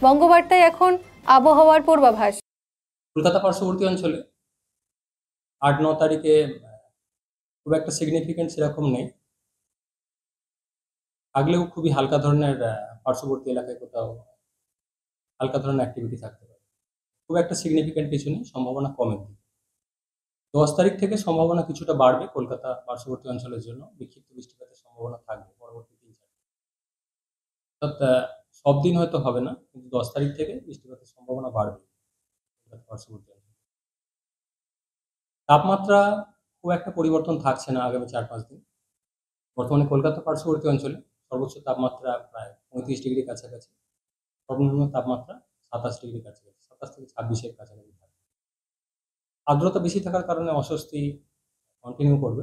বঙ্গবার্তায় এখন আবহাওয়ার পূর্বাভাস। কলকাতা পার্শ্ববর্তী অঞ্চলে 8-9 তারিখে খুব একটা সিগনিফিকেন্ট সেরকম নেই, আগলেও খুবই হালকা ধরনের পার্শ্ববর্তী এলাকায় কোথাও হালকা ধরনের অ্যাক্টিভিটি থাকতে পারে। খুব একটা সিগনিফিকেন্ট কিছু নেই, সম্ভাবনা কমের দিকে। 10 তারিখ থেকে সম্ভাবনা কিছুটা বাড়বে কলকাতা পার্শ্ববর্তী অঞ্চলের জন্য, বিক্ষিপ্ত বৃষ্টিপাতের সম্ভাবনা থাকবে পরবর্তী 3-4 দিন। অর্থাৎ সব দিন হয়তো হবে না, কিন্তু 10 তারিখ থেকে বৃষ্টিপাতের সম্ভাবনা বাড়বে কলকাতা পার্শ্ববর্তী অঞ্চলে। তাপমাত্রা খুব একটা পরিবর্তন থাকছে না আগামী 4-5 দিন। বর্তমানে কলকাতা পার্শ্ববর্তী অঞ্চলে সর্বোচ্চ তাপমাত্রা প্রায় 35 ডিগ্রির কাছাকাছি, সর্বনিম্ন তাপমাত্রা 27 ডিগ্রির কাছাকাছি, 27 থেকে 26-এর কাছাকাছি থাকবে। আর্দ্রতা বেশি থাকার কারণে অস্বস্তি কন্টিনিউ করবে।